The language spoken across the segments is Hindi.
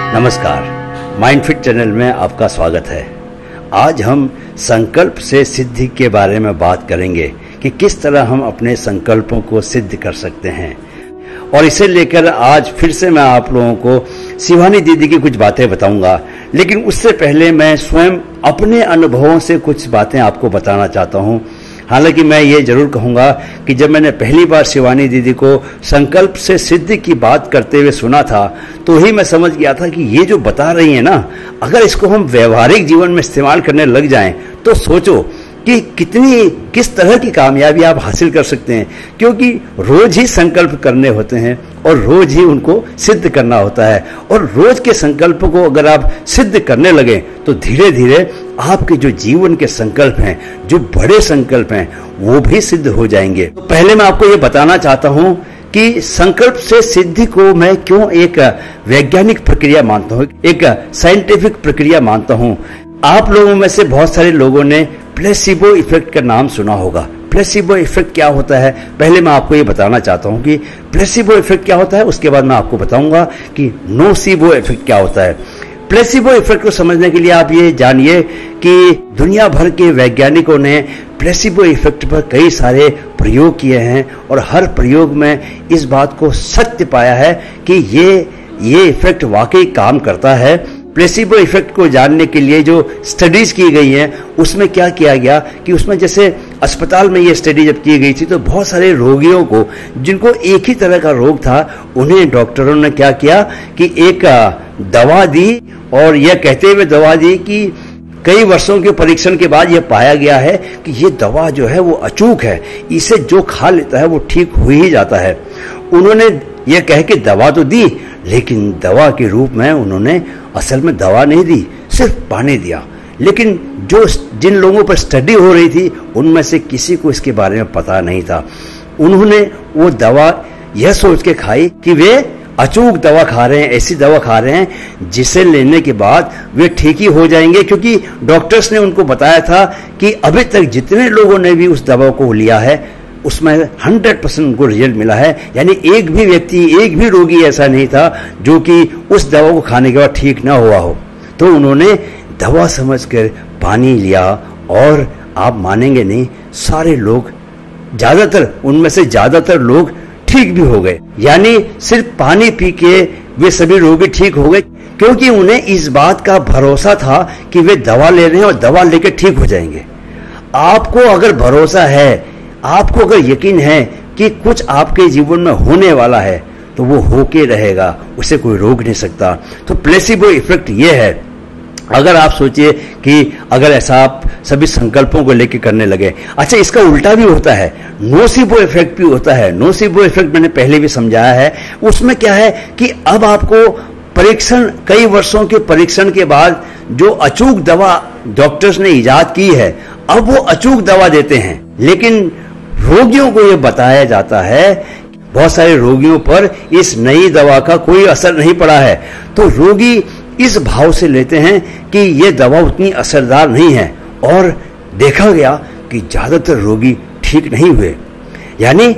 नमस्कार, माइंडफिट चैनल में आपका स्वागत है। आज हम संकल्प से सिद्धि के बारे में बात करेंगे कि किस तरह हम अपने संकल्पों को सिद्ध कर सकते हैं। और इसे लेकर आज फिर से मैं आप लोगों को शिवानी दीदी की कुछ बातें बताऊंगा, लेकिन उससे पहले मैं स्वयं अपने अनुभवों से कुछ बातें आपको बताना चाहता हूं। हालांकि मैं ये जरूर कहूंगा कि जब मैंने पहली बार शिवानी दीदी को संकल्प से सिद्धि की बात करते हुए सुना था तो ही मैं समझ गया था कि ये जो बता रही है ना, अगर इसको हम व्यवहारिक जीवन में इस्तेमाल करने लग जाएं तो सोचो कि किस तरह की कामयाबी आप हासिल कर सकते हैं। क्योंकि रोज ही संकल्प करने होते हैं और रोज ही उनको सिद्ध करना होता है, और रोज के संकल्प को अगर आप सिद्ध करने लगे तो धीरे धीरे आपके जो जीवन के संकल्प हैं, जो बड़े संकल्प हैं, वो भी सिद्ध हो जाएंगे। तो पहले मैं आपको ये बताना चाहता हूं कि संकल्प से सिद्धि को मैं क्यों एक वैज्ञानिक प्रक्रिया मानता हूं, एक साइंटिफिक प्रक्रिया मानता हूं। आप लोगों में से बहुत सारे लोगों ने प्लेसिबो इफेक्ट का नाम सुना होगा। प्लेसिबो इफेक्ट क्या होता है, पहले मैं आपको ये बताना चाहता हूं कि प्लेसिबो इफेक्ट क्या होता है, उसके बाद मैं आपको बताऊंगा कि नोसिबो इफेक्ट क्या होता है। प्लेसिबो इफेक्ट को समझने के लिए आप ये जानिए कि दुनिया भर के वैज्ञानिकों ने प्लेसिबो इफेक्ट पर कई सारे प्रयोग किए हैं और हर प्रयोग में इस बात को सत्य पाया है कि ये इफेक्ट वाकई काम करता है। प्लेसिबो इफेक्ट को जानने के लिए जो स्टडीज की गई हैं उसमें क्या किया गया कि उसमें जैसे अस्पताल में ये स्टडी जब की गई थी तो बहुत सारे रोगियों को जिनको एक ही तरह का रोग था, उन्हें डॉक्टरों ने क्या किया कि एक दवा दी, और यह कहते हुए दवा दी कि कई वर्षों के परीक्षण के बाद यह पाया गया है कि ये दवा जो है वो अचूक है, इसे जो खा लेता है वो ठीक हो ही जाता है। उन्होंने यह कह के दवा तो दी, लेकिन दवा के रूप में उन्होंने असल में दवा नहीं दी, सिर्फ पानी दिया। लेकिन जिन लोगों पर स्टडी हो रही थी उनमें से किसी को इसके बारे में पता नहीं था। उन्होंने वो दवा यह सोच के खाई कि वे अचूक दवा खा रहे हैं, ऐसी दवा खा रहे हैं जिसे लेने के बाद वे ठीक ही हो जाएंगे, क्योंकि डॉक्टर्स ने उनको बताया था कि अभी तक जितने लोगों ने भी उस दवा को लिया है उसमें 100% उनको रिजल्ट मिला है। यानी एक भी व्यक्ति, एक भी रोगी ऐसा नहीं था जो कि उस दवा को खाने के बाद ठीक ना हुआ हो। तो उन्होंने दवा समझकर पानी लिया और आप मानेंगे नहीं, सारे लोग, उनमें से ज्यादातर लोग ठीक भी हो गए। यानी सिर्फ पानी पी के वे सभी रोगी ठीक हो गए, क्योंकि उन्हें इस बात का भरोसा था कि वे दवा ले रहे हैं और दवा लेकर ठीक हो जाएंगे। आपको अगर भरोसा है, आपको अगर यकीन है कि कुछ आपके जीवन में होने वाला है तो वो होके रहेगा, उसे कोई रोक नहीं सकता। तो प्लेसिबो इफेक्ट ये है। अगर आप सोचिए कि अगर ऐसा आप सभी संकल्पों को लेकर करने लगे, अच्छा इसका उल्टा भी होता है, नोसिबो इफेक्ट भी होता है। नोसिबो इफेक्ट मैंने पहले भी समझाया है। उसमें क्या है कि अब आपको परीक्षण, कई वर्षों के परीक्षण के बाद जो अचूक दवा डॉक्टर्स ने इजाद की है, अब वो अचूक दवा देते हैं। लेकिन रोगियों को यह बताया जाता है, बहुत सारे रोगियों पर इस नई दवा का कोई असर नहीं पड़ा है, तो रोगी इस भाव से लेते हैं कि यह दवा उतनी असरदार नहीं है, और देखा गया कि ज्यादातर रोगी ठीक नहीं हुए। यानी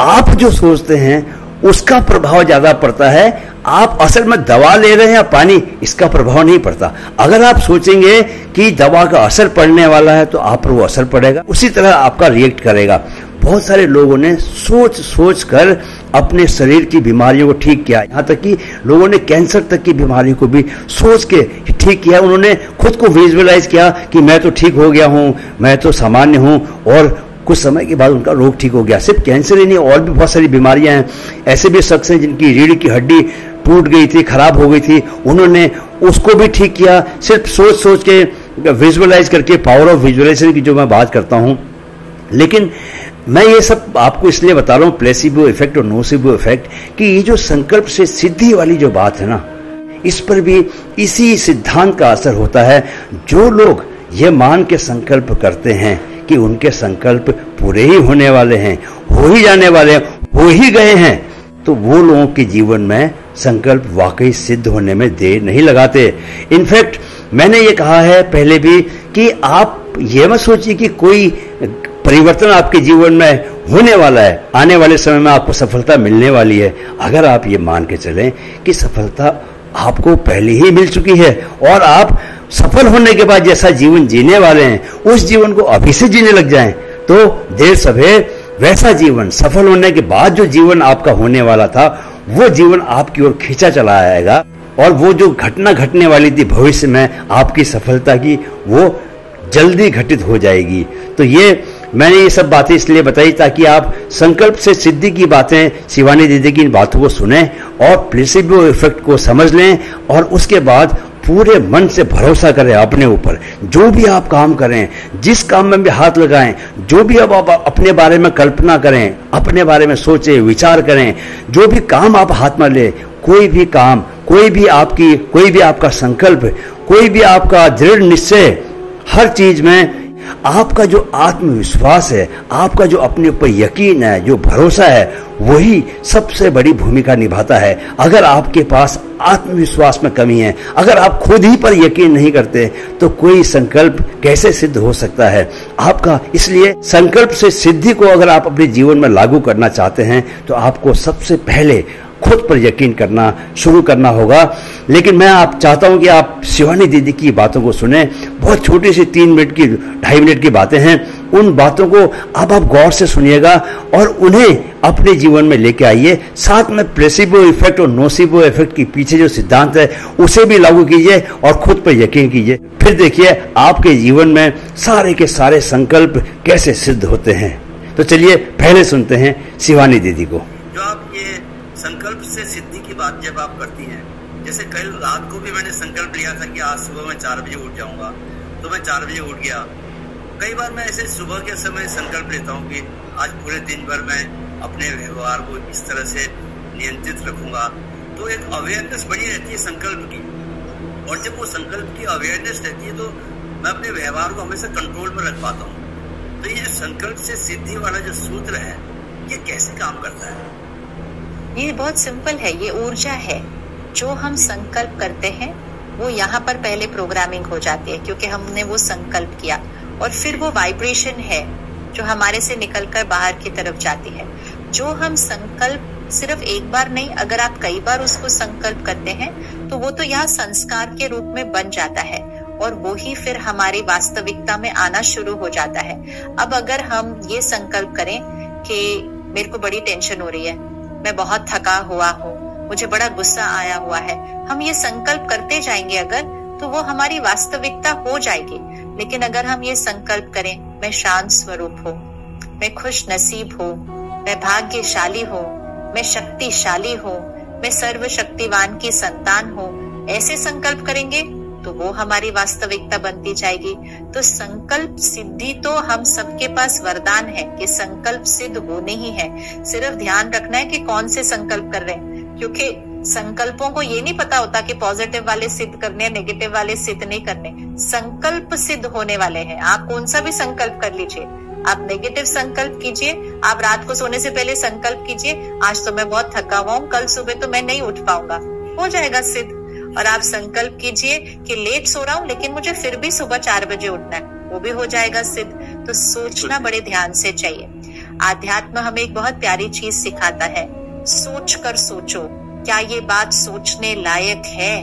आप जो सोचते हैं उसका प्रभाव ज्यादा पड़ता है, आप असल में दवा ले रहे हैं या पानी, इसका प्रभाव नहीं पड़ता। अगर आप सोचेंगे कि दवा का असर पड़ने वाला है तो आप पर वो असर पड़ेगा, उसी तरह आपका रिएक्ट करेगा। बहुत सारे लोगों ने सोच कर अपने शरीर की बीमारियों को ठीक किया, यहाँ तक कि लोगों ने कैंसर तक की बीमारी को भी सोच के ठीक किया। उन्होंने खुद को विजुअलाइज किया कि मैं तो ठीक हो गया हूँ, मैं तो सामान्य हूँ, और कुछ समय के बाद उनका रोग ठीक हो गया। सिर्फ कैंसर ही नहीं, और भी बहुत सारी बीमारियां हैं। ऐसे भी शख्स हैं जिनकी रीढ़ की हड्डी टूट गई थी, खराब हो गई थी, उन्होंने उसको भी ठीक किया, सिर्फ सोच के, विजुअलाइज करके। पावर ऑफ विजुअलाइजेशन की जो मैं बात करता हूं। लेकिन मैं ये सब आपको इसलिए बता रहा हूं, प्लेसिबो इफेक्ट और नोसिबो इफेक्ट, कि ये जो संकल्प से सिद्धि वाली जो बात है ना, इस पर भी इसी सिद्धांत का असर होता है। जो लोग ये मान के संकल्प करते हैं कि उनके संकल्प पूरे ही होने वाले हैं, हो ही जाने वाले हैं, हो ही गए हैं, तो वो लोगों के जीवन में संकल्प वाकई सिद्ध होने में देर नहीं लगाते। इनफैक्ट मैंने ये कहा है पहले भी कि आप ये मत सोचिए कि कोई परिवर्तन आपके जीवन में होने वाला है, आने वाले समय में आपको सफलता मिलने वाली है। अगर आप ये मान के चलें कि सफलता आपको पहले ही मिल चुकी है और आप सफल होने के बाद जैसा जीवन जीने वाले हैं उस जीवन को अभी से जीने लग जाएं तो देर सवेर वैसा जीवन, सफल होने के बाद जो जीवन आपका होने वाला था वो जीवन आपकी ओर खींचा चला आएगा और वो जो घटना घटने वाली थी भविष्य में आपकी सफलता की, वो जल्दी घटित हो जाएगी। तो मैंने ये सब बातें इसलिए बताई ताकि आप संकल्प से सिद्धि की बातें, शिवानी दीदी की इन बातों को सुने और प्लेसिबो इफेक्ट को समझ लें और उसके बाद पूरे मन से भरोसा करें अपने ऊपर। जो भी आप काम करें, जिस काम में भी हाथ लगाएं, जो भी अब आप अपने बारे में कल्पना करें, अपने बारे में सोचें, विचार करें, जो भी काम आप हाथ में ले, कोई भी काम, कोई भी आपका संकल्प, कोई भी आपका दृढ़ निश्चय, हर चीज में आपका जो आत्मविश्वास है, आपका जो अपने ऊपर यकीन है, जो भरोसा है, वही सबसे बड़ी भूमिका निभाता है। अगर आपके पास आत्मविश्वास में कमी है, अगर आप खुद ही पर यकीन नहीं करते तो कोई संकल्प कैसे सिद्ध हो सकता है आपका। इसलिए संकल्प से सिद्धि को अगर आप अपने जीवन में लागू करना चाहते हैं तो आपको सबसे पहले खुद पर यकीन करना शुरू करना होगा। लेकिन मैं आप चाहता हूं कि आप शिवानी दीदी की बातों को सुने। बहुत छोटी सी 3 मिनट की 2.5 मिनट की बातें हैं, उन बातों को अब आप गौर से सुनिएगा और उन्हें अपने जीवन में लेके आइए। साथ में प्लेसिबो इफेक्ट और नोसिबो इफेक्ट के पीछे जो सिद्धांत है उसे भी लागू कीजिए और खुद पर यकीन कीजिए। फिर देखिए आपके जीवन में सारे के सारे संकल्प कैसे सिद्ध होते हैं। तो चलिए पहले सुनते हैं शिवानी दीदी को। जो आप ये संकल्प से सिद्धि की बात जब आप करती हैं, जैसे कल रात को भी मैंने संकल्प लिया था कि आज सुबह मैं 4 बजे उठ जाऊंगा, तो मैं 4 बजे उठ गया। कई बार मैं ऐसे सुबह के समय संकल्प लेता हूँ कि आज पूरे दिन भर मैं अपने व्यवहार को इस तरह से नियंत्रित रखूंगा। तो एक अवेयरनेस बनी रहती है संकल्प की, और जब वो संकल्प की अवेयरनेस रहती है तो मैं अपने व्यवहार को हमेशा कंट्रोल में रख पाता हूँ। तो ये संकल्प से सिद्धि वाला जो सूत्र है, ये कैसे काम करता है? ये बहुत सिंपल है। ये ऊर्जा है जो हम संकल्प करते हैं, वो यहाँ पर पहले प्रोग्रामिंग हो जाती है क्योंकि हमने वो संकल्प किया, और फिर वो वाइब्रेशन है जो हमारे से निकलकर बाहर की तरफ जाती है। जो हम संकल्प सिर्फ एक बार नहीं, अगर आप कई बार उसको संकल्प करते हैं तो वो तो यहाँ संस्कार के रूप में बन जाता है और वो ही फिर हमारी वास्तविकता में आना शुरू हो जाता है। अब अगर हम ये संकल्प करें कि मेरे को बड़ी टेंशन हो रही है, मैं बहुत थका हुआ हूँ, मुझे बड़ा गुस्सा आया हुआ है, हम ये संकल्प करते जाएंगे अगर, तो वो हमारी वास्तविकता हो जाएगी। लेकिन अगर हम ये संकल्प करें, मैं शांत स्वरूप हूँ, मैं खुश नसीब हूँ, मैं भाग्यशाली हूँ, मैं शक्तिशाली हूँ, मैं सर्वशक्तिवान की संतान हूँ, ऐसे संकल्प करेंगे तो वो हमारी वास्तविकता बनती जाएगी। तो संकल्प सिद्धि तो हम सबके पास वरदान है कि संकल्प सिद्ध होने ही है। सिर्फ ध्यान रखना है कि कौन से संकल्प कर रहे हैं, क्योंकि संकल्पों को ये नहीं पता होता कि पॉजिटिव वाले सिद्ध करने, नेगेटिव वाले सिद्ध नहीं करने। संकल्प सिद्ध होने वाले हैं। आप कौन सा भी संकल्प कर लीजिए, आप नेगेटिव संकल्प कीजिए, आप रात को सोने से पहले संकल्प कीजिए आज तो मैं बहुत थका हुआ हूँ, कल सुबह तो मैं नहीं उठ पाऊंगा, हो जाएगा सिद्ध। और आप संकल्प कीजिए कि लेट सो रहा हूँ लेकिन मुझे फिर भी सुबह 4 बजे उठना है, वो भी हो जाएगा सिद्ध। तो सोचना बड़े ध्यान से चाहिए। आध्यात्म हमें एक बहुत प्यारी चीज सिखाता है, सोच कर सोचो क्या ये बात सोचने लायक है।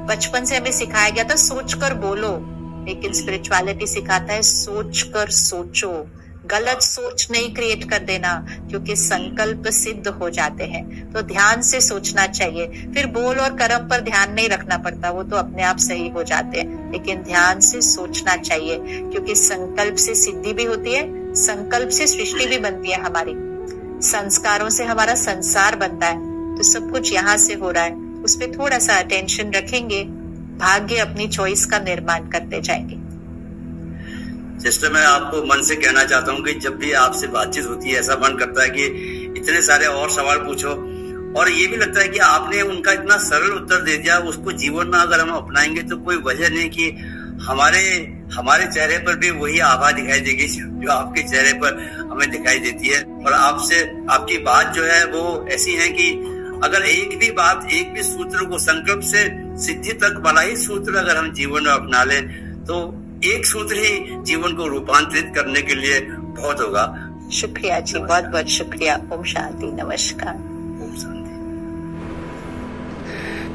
बचपन से हमें सिखाया गया था सोच कर बोलो, लेकिन स्पिरिचुअलिटी सिखाता है सोच कर सोचो। गलत सोच नहीं क्रिएट कर देना, क्योंकि संकल्प सिद्ध हो जाते हैं। तो ध्यान से सोचना चाहिए। फिर बोल और कर्म पर ध्यान नहीं रखना पड़ता, वो तो अपने आप सही हो जाते हैं, लेकिन ध्यान से सोचना चाहिए, क्योंकि संकल्प से सिद्धि भी होती है, संकल्प से सृष्टि भी बनती है हमारी, संस्कारों से हमारा संसार बनता है। तो सब कुछ यहाँ से हो रहा है, उस पर थोड़ा सा अटेंशन रखेंगे, भाग्य अपनी चॉइस का निर्माण करते जाएंगे। सिस्टर, मैं आपको मन से कहना चाहता हूँ कि जब भी आपसे बातचीत होती है ऐसा मन करता है कि इतने सारे और सवाल पूछो, और ये भी लगता है कि आपने उनका इतना सरल उत्तर दे दिया, उसको जीवन में अगर हम अपनाएंगे तो कोई वजह नहीं कि हमारे चेहरे पर भी वही आभा दिखाई देगी जो आपके चेहरे पर हमें दिखाई देती है। और आपसे आपकी बात जो है वो ऐसी है कि अगर एक भी बात, एक भी सूत्र को संकल्प से सिद्धि तक वाला ही सूत्र अगर हम जीवन में अपना लें तो एक सूत्र ही जीवन को रूपांतरित करने के लिए बहुत होगा। शुक्रिया जी, बहुत बहुत शुक्रिया। ओम शांति, नमस्कार। ओम शांति।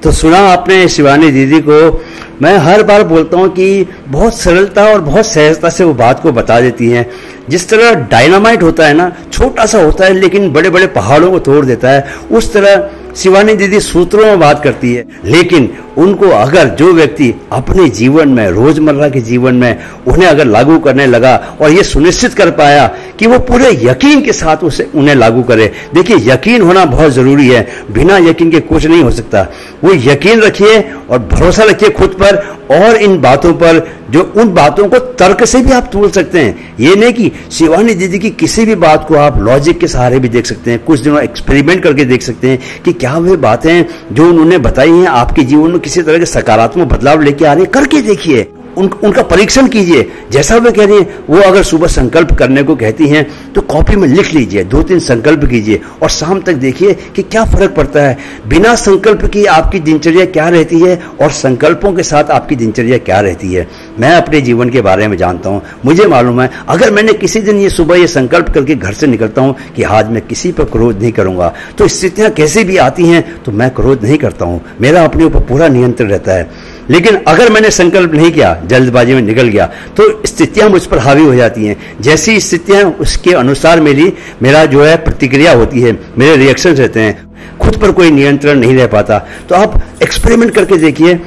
तो सुना आपने शिवानी दीदी को। मैं हर बार बोलता हूँ कि बहुत सरलता और बहुत सहजता से वो बात को बता देती हैं। जिस तरह डायनामाइट होता है ना, छोटा सा होता है लेकिन बड़े बड़े पहाड़ों को तोड़ देता है, उस तरह शिवानी दीदी सूत्रों में बात करती है। लेकिन उनको अगर जो व्यक्ति अपने जीवन में, रोजमर्रा के जीवन में उन्हें अगर लागू करने लगा और ये सुनिश्चित कर पाया कि वो पूरे यकीन के साथ उन्हें लागू करे। देखिए, यकीन होना बहुत जरूरी है, बिना यकीन के कुछ नहीं हो सकता। वो यकीन रखिए और भरोसा रखिए खुद पर और इन बातों पर, जो उन बातों को तर्क से भी आप तोल सकते हैं। ये नहीं कि शिवानी दीदी की किसी भी बात को आप लॉजिक के सहारे भी देख सकते हैं, कुछ दिनों एक्सपेरिमेंट करके देख सकते हैं कि क्या वे बातें जो उन्होंने बताई हैं आपके जीवन में किसी तरह के सकारात्मक बदलाव लेके आ रही है। करके देखिए, उनका परीक्षण कीजिए। जैसा वे कह रही हैं, वो अगर सुबह संकल्प करने को कहती हैं तो कॉपी में लिख लीजिए, 2-3 संकल्प कीजिए और शाम तक देखिए कि क्या फर्क पड़ता है। बिना संकल्प की आपकी दिनचर्या क्या रहती है और संकल्पों के साथ आपकी दिनचर्या क्या रहती है। मैं अपने जीवन के बारे में जानता हूं, मुझे मालूम है अगर मैंने किसी दिन ये सुबह ये संकल्प करके घर से निकलता हूं कि आज मैं किसी पर क्रोध नहीं करूंगा, तो स्थितियां कैसी भी आती हैं तो मैं क्रोध नहीं करता हूं, मेरा अपने ऊपर पूरा नियंत्रण रहता है। लेकिन अगर मैंने संकल्प नहीं किया, जल्दबाजी में निकल गया, तो स्थितियां मुझ पर हावी हो जाती हैं। जैसी स्थितियां उसके अनुसार मेरा जो है प्रतिक्रिया होती है, मेरे रिएक्शन रहते हैं, खुद पर कोई नियंत्रण नहीं रह पाता। तो आप एक्सपेरिमेंट करके देखिए,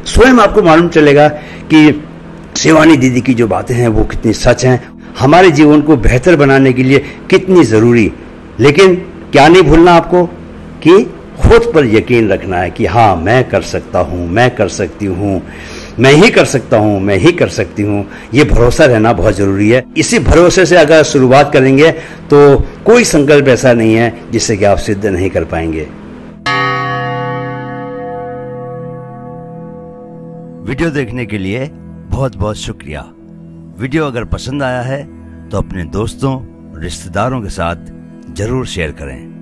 स्वयं आपको मालूम चलेगा कि शिवानी दीदी की जो बातें हैं वो कितनी सच हैं, हमारे जीवन को बेहतर बनाने के लिए कितनी जरूरी। लेकिन क्या नहीं भूलना आपको कि खुद पर यकीन रखना है कि हाँ, मैं कर सकता हूँ, मैं कर सकती हूँ, मैं ही कर सकता हूँ, मैं ही कर सकती हूँ। ये भरोसा रहना बहुत जरूरी है। इसी भरोसे से अगर शुरुआत करेंगे तो कोई संकल्प ऐसा नहीं है जिससे कि आप सिद्ध नहीं कर पाएंगे। वीडियो देखने के लिए बहुत बहुत शुक्रिया। वीडियो अगर पसंद आया है तो अपने दोस्तों, रिश्तेदारों के साथ जरूर शेयर करें।